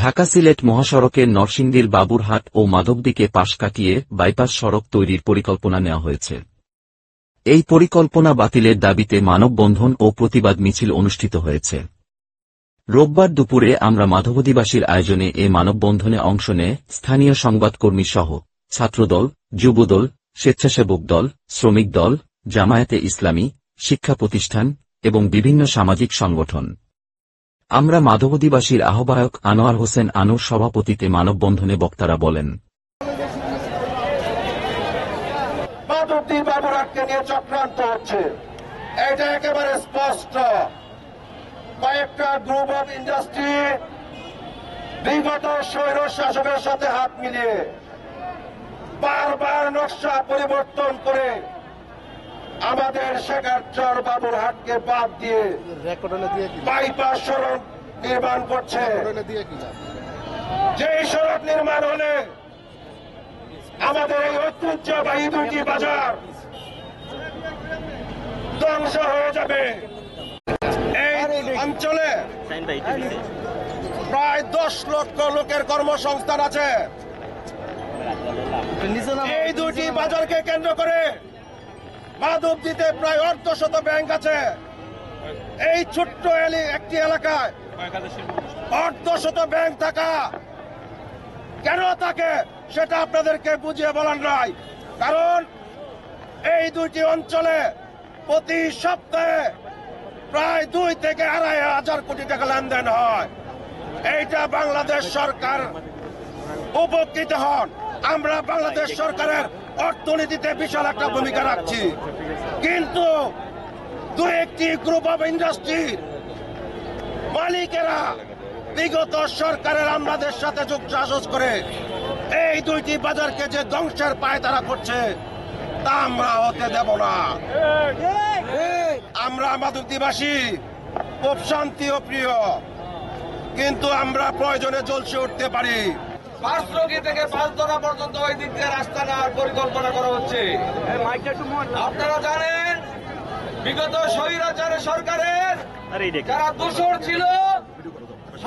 ঢাকা-সিলেট মহাসড়কের নরসিংদীর বাবুরহাট ও মাধবদীকে পাশ কাটিয়ে বাইপাস সড়ক তৈরির পরিকল্পনা নেওয়া হয়েছে। এই পরিকল্পনা বাতিলের দাবিতে মানববন্ধন ও প্রতিবাদ মিছিল অনুষ্ঠিত হয়েছে। রোববার দুপুরে আমরা মাধবদীবাসীর আয়োজনে এ মানববন্ধনে অংশ নেয় স্থানীয় সংবাদকর্মী সহ ছাত্রদল, যুবদল, স্বেচ্ছাসেবক দল, শ্রমিক দল, জামায়াতে ইসলামী, শিক্ষা প্রতিষ্ঠান এবং বিভিন্ন সামাজিক সংগঠন। আমরা মাধবদীবাসীর আহ্বায়ক আনোয়ার হোসেন আনুর সভাপতিত্বে মানববন্ধনে বক্তারা বলেন, মাধবদী বাবুরহাটকে নিয়ে চক্রান্ত হচ্ছে, এটা একেবারে স্পষ্ট। কয়েকটা গ্রুপ অফ ইন্ডাস্ট্রি বিগত স্বৈর শাসকের সাথে হাত মিলিয়ে বারবার নকশা পরিবর্তন করে আমাদের শেখারচর বাবুরহাটকে বাদ দিয়ে বাইপাস সড়ক নির্মাণ করছে। যেই সড়ক নির্মাণ হলে আমাদের এই ঐতিহ্যবাহী দুইটি বাজার ধ্বংস হয়ে যাবে। এই অঞ্চলে প্রায় 10 লক্ষ লোকের কর্মসংস্থান আছে। এই দুইটি বাজারকে কেন্দ্র করে মাধবদীতে প্রায় 1/2 ব্যাংক আছে। এই ছোট্ট একটি এলাকায় 1/2 ব্যাংক থাকা কেন থাকে সেটা আপনাদেরকে বুঝিয়ে বলার নাই। কারণ এই দুইটি অঞ্চলে প্রতি সপ্তাহে প্রায় 2 থেকে 2,500 কোটি টাকা লেনদেন হয়। এইটা বাংলাদেশ সরকার উপকৃত হন। আমরা বাংলাদেশ সরকারের অর্থনীতিতে বিশাল একটা ভূমিকা রাখছি, কিন্তু 2-1টি গ্রুপ অফ ইন্ডাস্ট্রি মালিকেরা বিগত সরকারের আমলাদের সাথে যোগসাজশ করে এই দুইটি বাজারকে যে ধ্বংসের পায়তারা করছে তা আমরা হতে দেব না। আমরা মাধবদীবাসী খুব শান্তি ও প্রিয়, কিন্তু আমরা প্রয়োজনে জ্বলসে উঠতে পারি। 5 থেকে 5 পর্যন্ত ওই দিক দিয়ে রাস্তা নেওয়ার পরিকল্পনা করা হচ্ছে। আপনারা জানেন বিগত স্বৈরাচার সরকারের যারা দোষর ছিল,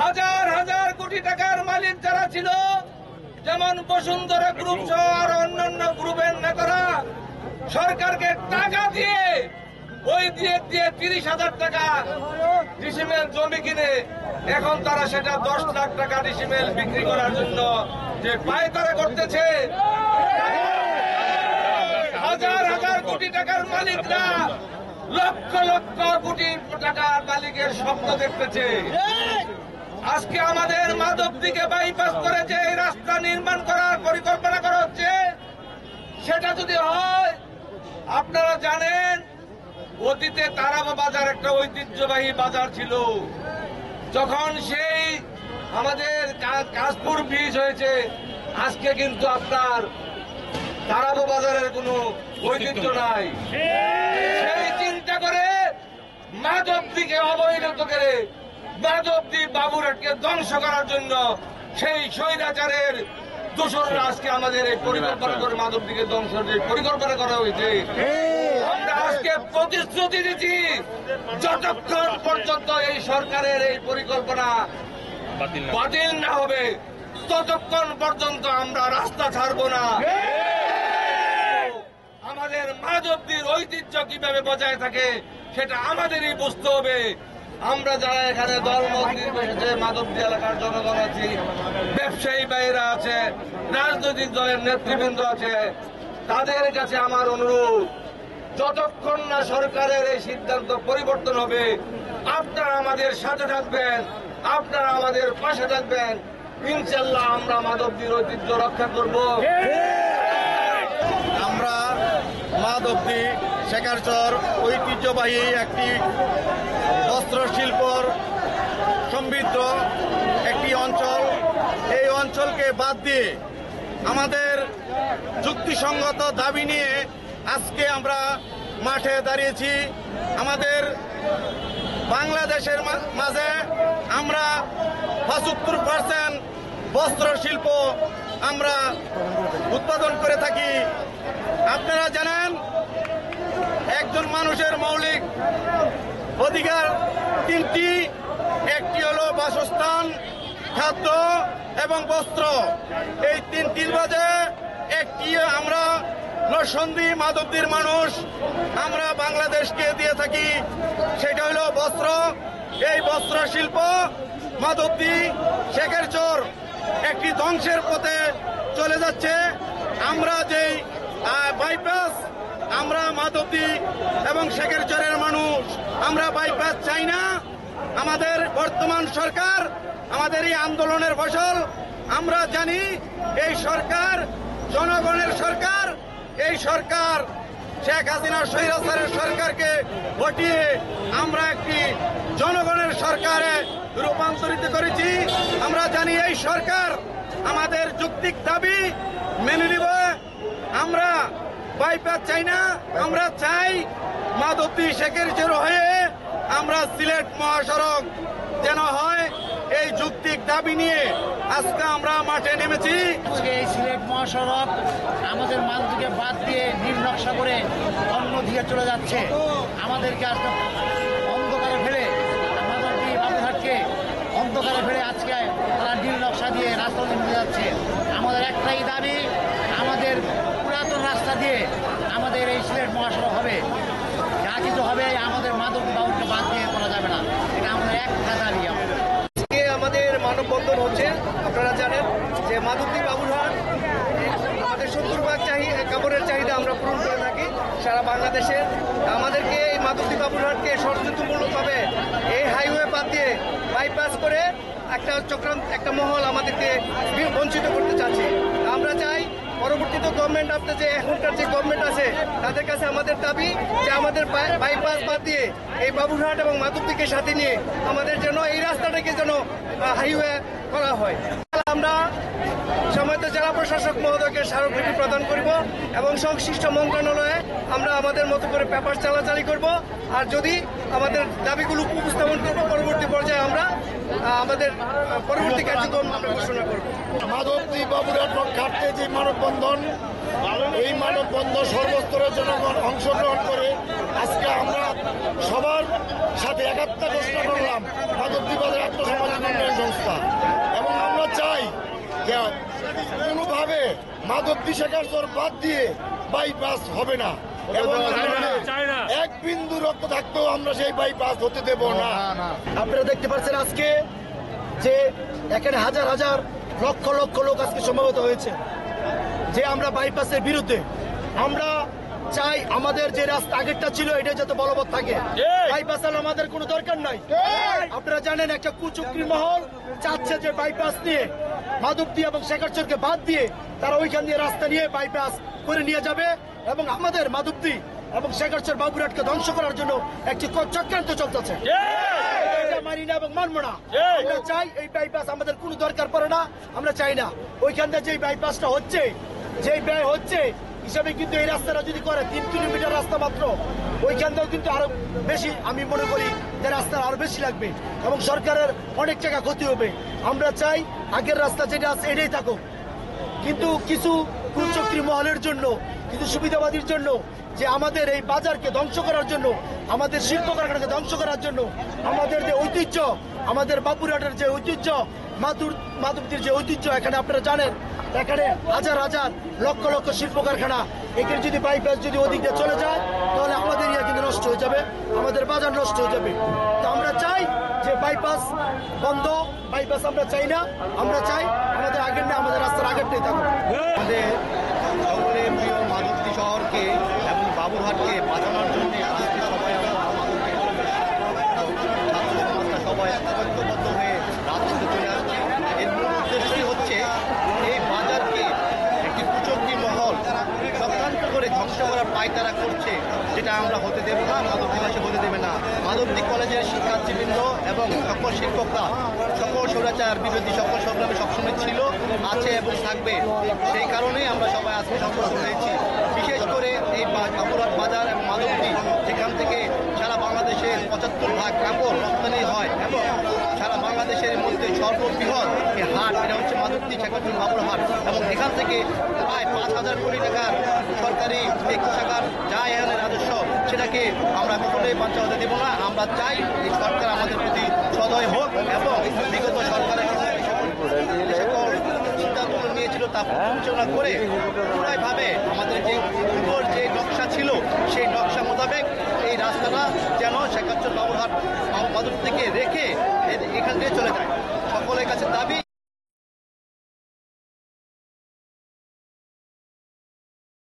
হাজার হাজার কোটি টাকার মালিক যারা ছিল, যেমন বসুন্ধরা গ্রুপ সহ আর অন্যান্য গ্রুপের নেতারা সরকারকে টাকা দিয়ে ওই দিয়ে 30,000 টাকা ডিসিমেল জমি কিনে এখন তারা সেটা 10 লাখ টাকা ডিসিমেল বিক্রি করার জন্য যে পায়তারা করতেছে। হাজার হাজার কোটি টাকার মালিকরা লক্ষ লক্ষ কোটি টাকার মালিকের স্বপ্ন দেখতেছে। আজকে আমাদের মাধবদীকে বাইপাস করে যে রাস্তা নির্মাণ করার পরিকল্পনা করা হচ্ছে, সেটা যদি হয়, আপনারা জানেন অতীতে তারাবা বাজার একটা ঐতিহ্যবাহী বাজার ছিল। যখন সেই আমাদের কাশপুর ব্রিজ হয়েছে, আজকে কিন্তু আপনার তারাবা বাজারের কোনো ঐতিহ্য নাই। সেই চিন্তা করে মাধবদীকে অবহেলিত করে মাধবদী বাবুরহাটকে ধ্বংস করার জন্য সেই স্বৈরাচারের দোসররা আজকে আমাদের এই পরিকল্পনা করে মাধবদীকে ধ্বংসের যে পরিকল্পনা করা হয়েছে, আমরা আজকে প্রতিশ্রুতি দিচ্ছি যতক্ষণ পর্যন্ত এই সরকারের এই পরিকল্পনা বাতিল না হবে ততক্ষণ পর্যন্ত আমরা রাস্তা ছাড়ব না। আমাদের মাধবদীর ঐতিহ্য কিভাবে বজায় থাকে সেটা আমাদেরই বুঝতে হবে। আমরা যারা এখানে দলমত নির্বিশেষে মাধবদী এলাকার জনগণ আছি, ব্যবসায়ী ভাইরা আছে, রাজনৈতিক দলের নেতৃবৃন্দ আছে, তাদের কাছে আমার অনুরোধ, যতক্ষণ না সরকারের এই সিদ্ধান্ত পরিবর্তন হবে আপনারা আমাদের সাথে থাকবেন, আপনারা আমাদের পাশে থাকবেন। ইনশাল্লাহ আমরা মাধবদীর ঐতিহ্য রক্ষা করব। আমরা মাধবদী শেখারচর ঐতিহ্যবাহী একটি বস্ত্র শিল্পর সমৃদ্ধ একটি অঞ্চল। এই অঞ্চলকে বাদ দিয়ে আমাদের যুক্তিসঙ্গত দাবি নিয়ে আজকে আমরা মাঠে দাঁড়িয়েছি। আমাদের বাংলাদেশের মাঝে আমরা 75% বস্ত্র শিল্প আমরা উৎপাদন করে থাকি। আপনারা জানেন একজন মানুষের মৌলিক অধিকার 3টি, একটি হলো বাসস্থান, খাদ্য এবং বস্ত্র, এই তিনটির বাজে একটি আমরা নরসিংদী মাধবদীর মানুষ আমরা বাংলাদেশকে দিয়ে থাকি, সেটা হলো বস্ত্র। এই বস্ত্র শিল্প মাধবদী শেখেরচর একটি ধ্বংসের পথে চলে যাচ্ছে। আমরা যেই বাইপাস, আমরা মাধবদী এবং শেখেরচরের মানুষ আমরা বাইপাস চাই না। আমাদের বর্তমান সরকার আমাদের এই আন্দোলনের ফসল। আমরা জানি এই সরকার জনগণের সরকার। এই সরকার শেখ হাসিনা স্বৈরাচারের সরকারকে হটিয়ে আমরা একটি জনগণের সরকারে রূপান্তরিত করেছি। আমরা জানি এই সরকার আমাদের যৌক্তিক দাবি মেনে নেবে। আমরা বাইপাস চাই না, আমরা চাই মাধবদী শেখেরচর হয়ে আমরা সিলেট মহাসড়ক যেন হয়। এই যৌক্তিক দাবি নিয়ে আজকে আমরা মাঠে নেমেছি। আজকে এই সিলেট মহাসড়ক আমাদের মালদিকে বাদ দিয়ে নীল নকশা করে অন্য দিকে চলে যাচ্ছে। আমাদেরকে আজকে অন্ধকারে ফেলে মাধবদী বাবুঘাটকে অন্ধকারে ফেলে আজকে তারা নীল নকশা দিয়ে রাস্তা নিয়ে যাচ্ছে। আমাদের একটাই দাবি, আমাদের পুরাতন রাস্তা দিয়ে আমাদের এই সিলেট মহাসড়ক হবে। যা কিছু হবে আমাদের মাধবদী বাবুকে বাদ দিয়ে করা যাবে না। এটা আমাদের একটা দাবি। আজকে আমাদের মানববন্ধন হচ্ছে। আপনারা জানেন যে মাধবদী বাবুরহাট আমাদের 70% কাপড়ের চাহিদা আমরা পূরণ করে থাকি সারা বাংলাদেশে। আমাদেরকে এই মাধবদী বাবুরহাটকে ষড়যন্ত্রমূলকভাবে এই হাইওয়ে বাদ দিয়ে বাইপাস করে একটা চক্রান্ত, একটা মহল আমাদেরকে বঞ্চিত করতে চাচ্ছে। আমরা চাই পরবর্তীতে গভর্নমেন্ট আপনার যে এখনকার যে গভর্নমেন্ট আছে তাদের কাছে আমাদের দাবি যে আমাদের বাইপাস বাদ দিয়ে এই বাবুরহাট এবং মাধবদীকে সাথে নিয়ে আমাদের যেন এই রাস্তাটাকে যেন হাইওয়ে করা হয়। আমরা সম্মানিত জেলা প্রশাসক মহোদয়কে স্মারকলিপি প্রদান করব এবং সংশ্লিষ্ট মন্ত্রণালয়ে আমরা আমাদের মতো করে পেপার চালাচালি করব। আর যদি আমাদের দাবিগুলো উপস্থাপন করব, পরবর্তী পর্যায়ে আমরা আমাদের পরবর্তী কার্যক্রম আমরা ঘোষণা করব। মাধবদী বাবুরহাট ঘাটে যে মানববন্ধন, এই মানববন্ধন সর্বস্তরের জনগণ অংশগ্রহণ করে আজকে আমরা সবার সাথে একাত্মতা ঘোষণা করলাম মাধবদী বাজার আত্মসামাজিক উন্নয়ন সংস্থা। এবং আমরা চাই যে কোনোভাবে মাধবদী শেখেরচর বাদ দিয়ে বাইপাস হবে না এবং এক বিন্দু রক্ত থাকতেও আমরা সেই বাইপাস হতে দেব না। আপনারা দেখতে পাচ্ছেন আজকে যে এখানে হাজার হাজার লক্ষ লক্ষ লোক আজকে সমবেত হয়েছে যে আমরা বাইপাসের বিরুদ্ধে। আমরা চাই আমাদের যে রাস্তা আগেরটা ছিল এটা যাতে বলবৎ থাকে। বাইপাস আমাদের কোনো দরকার নাই। আপনারা জানেন একটা কুচক্রী মহল চাচ্ছে যে বাইপাস নিয়ে মাধবদী এবং শেখেরচরকে বাদ দিয়ে তারা ওইখান দিয়ে রাস্তা নিয়ে বাইপাস করে নিয়ে যাবে এবং আমাদের মাধবদী এবং শেখেরচর বাবুরহাটকে ধ্বংস করার জন্য একটি চক্রান্ত চলতেছে। মানি না এবং মানবো না। আমরা চাই এই বাইপাস আমাদের কোনো দরকার পড়ে না, আমরা চাই না। ওইখান থেকে যে বাইপাসটা হচ্ছে, যে ব্যয় হচ্ছে হিসাবে কিন্তু এই রাস্তাটা যদি করে 3 কিলোমিটার রাস্তা মাত্র, ওইখান থেকেও কিন্তু আরো বেশি আমি মনে করি যে রাস্তা আরো বেশি লাগবে এবং সরকারের অনেক টাকা ক্ষতি হবে। আমরা চাই আগের রাস্তা যেটা আছে এটাই থাকুক, কিন্তু কিছু কুচক্রী মহলের জন্য, কিছু সুবিধাবাদীর জন্য যে আমাদের এই বাজারকে ধ্বংস করার জন্য, আমাদের শিল্প কারখানাকে ধ্বংস করার জন্য, আমাদের যে ঐতিহ্য, আমাদের বাবুরহাটের যে ঐতিহ্য, মাধবদীর যে ঐতিহ্য, এখানে আপনারা জানেন এখানে হাজার হাজার লক্ষ লক্ষ শিল্প কারখানা, এখানে যদি বাইপাস যদি ওদিক দিয়ে চলে যায় তাহলে আমাদের ইয়া কিন্তু নষ্ট হয়ে যাবে, আমাদের বাজার নষ্ট হয়ে যাবে। তো আমরা চাই যে বাইপাস বন্ধ, বাইপাস আমরা চাই না। আমরা চাই আমাদের আগের না, আমাদের রাস্তার আগেরটাই থাকুক। আমাদের সকলের প্রিয় মাধবদী শহরকে এবং বাবুরহাটকে বাঁচানোর জন্য আজকে সবাই আমরা ছাত্র সমাজটা সবাই ঐক্যবদ্ধ হয়ে রাজপথে চলে আসছে। এর মূল উদ্দেশ্যই হচ্ছে এই বাজারকে একটি কুচক্রী মহল চক্রান্ত করে ধ্বংস করার পায়তারা করছে, যেটা আমরা হতে দেব না, মাধবদীবাসী হতে দেবে না। মাধবদী কলেজের শিক্ষার্থীবৃন্দ এবং সকল শিক্ষকরা সকল স্বৈরাচার বিরোধী সকল সংগ্রামে সবসময় ছিল, আছে এবং থাকবে। সেই কারণেই আমরা সবাই আজকে সংগঠন হয়েছি। বিশেষ করে এই বাবুরহাট বাজার এবং মাধবদী, যেখান থেকে সারা বাংলাদেশের 75% কাপড় রপ্তানি হয় এবং সারা বাংলাদেশের মধ্যে সর্ববৃহৎ এই হাট, এটা হচ্ছে মাধবদী শেখেরচর বাবুরহাট। এবং এখান থেকে প্রায় 5,000 কোটি টাকার সরকারি কোষাগার যায় এখানে রাজস্ব, সেটাকে আমরা কখনোই বাঞ্ছা হতে দেব না। আমরা চাই এই সরকার আমাদের প্রতি সদয় হোক এবং বিগত সরকারের তা পর্যালোচনা করে পুরাইভাবে আমাদের যে পূর্বর যে নকশা ছিল সেই নকশা মোতাবেক এই রাস্তাটা যেন শেখাচ্চর বাবুরহাট মাদক থেকে রেখে